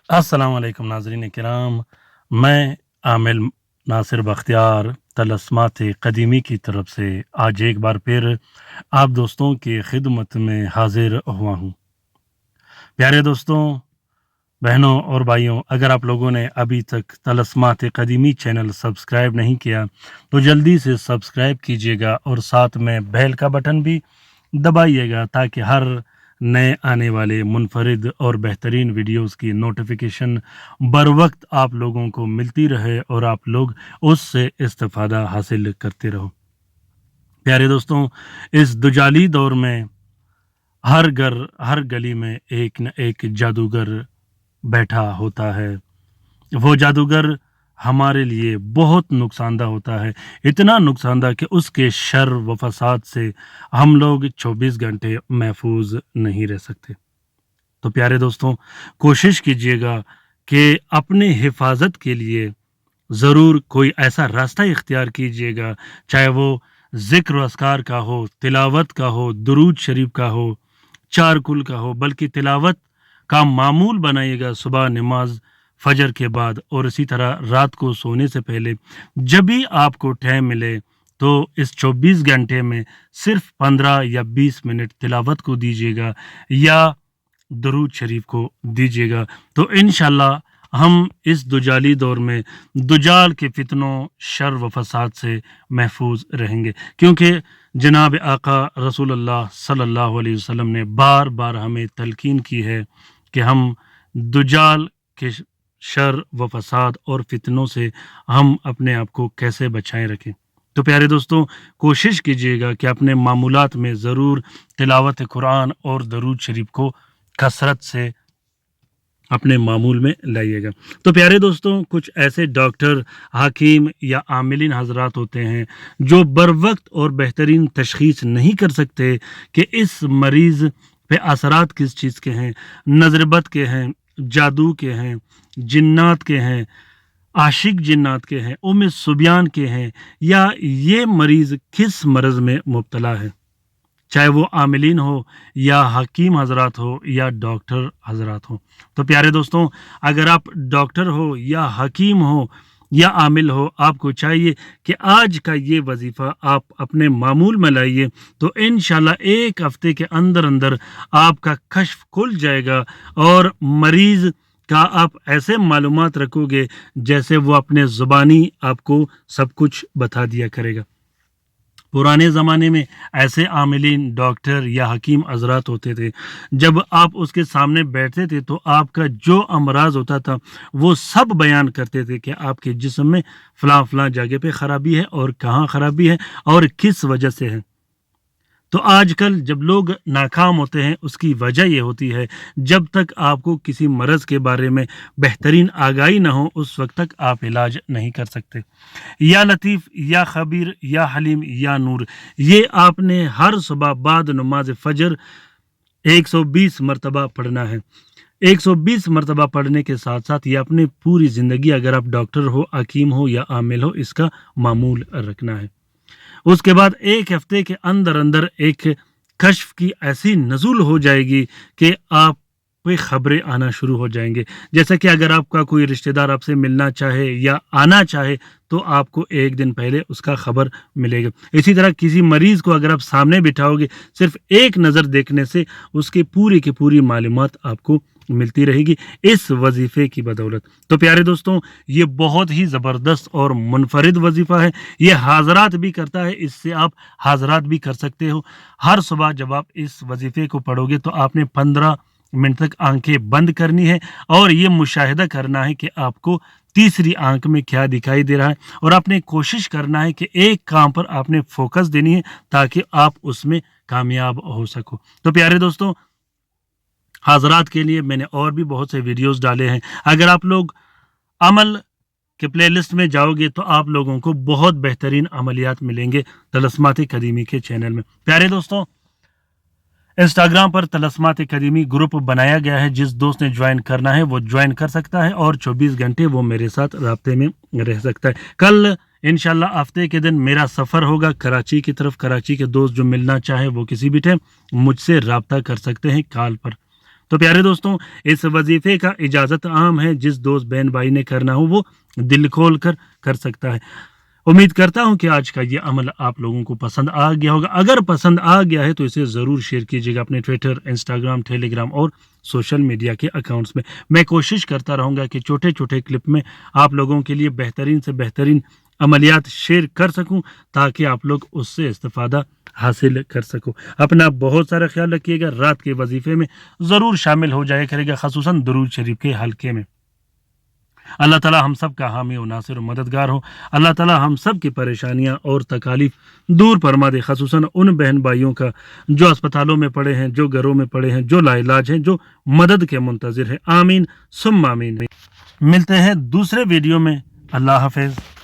अस्सलाम वालेकुम नाज़रीन किराम। मैं आमिल नासिर बख्तियार तलस्मात क़दीमी की तरफ से आज एक बार फिर आप दोस्तों की खिदमत में हाजिर हुआ हूँ। प्यारे दोस्तों, बहनों और भाइयों, अगर आप लोगों ने अभी तक तलस्मात क़दीमी चैनल सब्सक्राइब नहीं किया तो जल्दी से सब्सक्राइब कीजिएगा और साथ में बेल का बटन भी दबाइएगा ताकि हर नए आने वाले मुनफरिद और बेहतरीन वीडियोस की नोटिफिकेशन बर वक्त आप लोगों को मिलती रहे और आप लोग उससे इस्तेफादा हासिल करते रहो। प्यारे दोस्तों, इस दुजाली दौर में हर घर हर गली में एक न एक जादूगर बैठा होता है। वो जादूगर हमारे लिए बहुत नुकसानदा होता है, इतना नुकसानदा कि उसके शर व फसाद से हम लोग 24 घंटे महफूज नहीं रह सकते। तो प्यारे दोस्तों, कोशिश कीजिएगा कि अपने हिफाजत के लिए ज़रूर कोई ऐसा रास्ता इख्तियार कीजिएगा, चाहे वो ज़िक्र व अस्कार का हो, तिलावत का हो, दुरूद शरीफ का हो, चार कुल का हो, बल्कि तिलावत का मामूल बनाइएगा सुबह नमाज फजर के बाद और इसी तरह रात को सोने से पहले। जब भी आपको टाइम मिले तो इस 24 घंटे में सिर्फ 15 या 20 मिनट तिलावत को दीजिएगा या दुरूद शरीफ को दीजिएगा। तो इंशाल्लाह हम इस दुजाली दौर में दुजाल के फितनों शर व फसाद से महफूज रहेंगे, क्योंकि जनाब आका रसूलुल्लाह सल्लल्लाहु अलैहि वसल्लम ने बार बार हमें तलकीन की है कि हम दुजाल के शर व फसाद और फितनों से हम अपने आप को कैसे बचाए रखें। तो प्यारे दोस्तों, कोशिश कीजिएगा कि अपने मामूलात में ज़रूर तिलावत कुरान और दरूद शरीफ को कसरत से अपने मामूल में लाइएगा। तो प्यारे दोस्तों, कुछ ऐसे डॉक्टर, हाकिम या आमिलीन हजरात होते हैं जो बर वक्त और बेहतरीन तशखीस नहीं कर सकते कि इस मरीज़ पे असरात किस चीज़ के हैं, नज़रबत के हैं, जादू के हैं, जिन्नात के हैं, आशिक जिन्नात के हैं, उम्मे सुबियान के हैं, या ये मरीज़ किस मरज़ में मुब्तला है, चाहे वो आमिलीन हो या हकीम हजरात हो या डॉक्टर हजरात हो। तो प्यारे दोस्तों, अगर आप डॉक्टर हो या हकीम हो या आमिल हो, आपको चाहिए कि आज का ये वजीफ़ा आप अपने मामूल में लाइए, तो इंशाल्लाह एक हफ्ते के अंदर अंदर आपका कश्फ खुल जाएगा और मरीज़ का आप ऐसे मालूमात रखोगे जैसे वो अपने ज़ुबानी आपको सब कुछ बता दिया करेगा। पुराने ज़माने में ऐसे आमिलीन डॉक्टर या हकीम हज़रात होते थे, जब आप उसके सामने बैठते थे तो आपका जो अमराज होता था वो सब बयान करते थे कि आपके जिस्म में फ़लाँ फ़लाँ जगह पे ख़राबी है और कहाँ ख़राबी है और किस वजह से है। तो आजकल जब लोग नाकाम होते हैं उसकी वजह ये होती है, जब तक आपको किसी मरज़ के बारे में बेहतरीन आगाही ना हो उस वक्त तक आप इलाज नहीं कर सकते। या लतीफ़ या खबीर या हलीम या नूर, ये आपने हर सुबह बाद नमाज फ़जर 120 मरतबा पढ़ना है। 120 मरतबा पढ़ने के साथ साथ ये अपनी पूरी ज़िंदगी, अगर आप डॉक्टर हो, हकीम हो या आमिल हो, इसका मामूल रखना है। उसके बाद एक हफ्ते के अंदर अंदर एक कश्फ की ऐसी नज़ुल हो जाएगी कि आप पे खबरें आना शुरू हो जाएंगे। जैसा कि अगर आपका कोई रिश्तेदार आपसे मिलना चाहे या आना चाहे तो आपको एक दिन पहले उसका खबर मिलेगा। इसी तरह किसी मरीज़ को अगर आप सामने बिठाओगे, सिर्फ एक नज़र देखने से उसकी पूरी की पूरी मालूमात आपको मिलती रहेगी इस वजीफ़े की बदौलत। तो प्यारे दोस्तों, ये बहुत ही ज़बरदस्त और मुनफरिद वजीफ़ा है। ये हाज़रात भी करता है, इससे आप हाज़रात भी कर सकते हो। हर सुबह जब आप इस वजीफ़े को पढ़ोगे तो आपने 15 मिनट तक आंखें बंद करनी है और ये मुशाहिदा करना है कि आपको तीसरी आंख में क्या दिखाई दे रहा है, और आपने कोशिश करना है कि एक काम पर आपने फोकस देनी है ताकि आप उसमें कामयाब हो सको। तो प्यारे दोस्तों, हाज़रात के लिए मैंने और भी बहुत से वीडियोस डाले हैं। अगर आप लोग अमल के प्लेलिस्ट में जाओगे तो आप लोगों को बहुत बेहतरीन अमलियात मिलेंगे तलस्मात कदीमी के चैनल में। प्यारे दोस्तों, इंस्टाग्राम पर तलस्मात कदीमी ग्रुप बनाया गया है। जिस दोस्त ने ज्वाइन करना है वो ज्वाइन कर सकता है और 24 घंटे वो मेरे साथ राब्ते में रह सकता है। कल इंशाल्लाह हफ्ते के दिन मेरा सफ़र होगा कराची की तरफ। कराची के दोस्त जो मिलना चाहे वो किसी भी टाइम मुझसे रब्ता कर सकते हैं कॉल पर। تو پیارے دوستوں اس وظیفے کا اجازت عام ہے، جس دوست بہن بھائی نے کرنا ہو وہ دل کھول کر سکتا ہے۔ امید کرتا ہوں کہ آج کا یہ عمل آپ لوگوں کو پسند آ گیا ہوگا۔ اگر پسند آ گیا ہے تو اسے ضرور شیئر کیجیے گا اپنے ٹویٹر، انسٹاگرام، ٹیلی گرام اور سوشل میڈیا کے اکاؤنٹس میں۔ میں کوشش کرتا رہوں گا کہ چھوٹے چھوٹے کلپ میں آپ لوگوں کے لیے بہترین سے بہترین عملیات شیئر کر سکوں تاکہ آپ لوگ اس سے استفادہ حاصل کر سکو۔ اپنا بہت سارا خیال رکھیے گا، رات کے وظیفے میں ضرور شامل ہو جائے کرے گا، خصوصاً درود شریف کے حلقے میں۔ اللہ تعالیٰ ہم سب کا حامی و ناصر و مددگار ہو۔ اللہ تعالیٰ ہم سب کی پریشانیاں اور تکالیف دور فرما دے، خصوصاً ان بہن بھائیوں کا جو اسپتالوں میں پڑے ہیں، جو گھروں میں پڑے ہیں، جو لا علاج ہیں، جو مدد کے منتظر ہیں۔ آمین ثم آمین۔ ملتے ہیں دوسرے ویڈیو میں۔ اللہ حافظ۔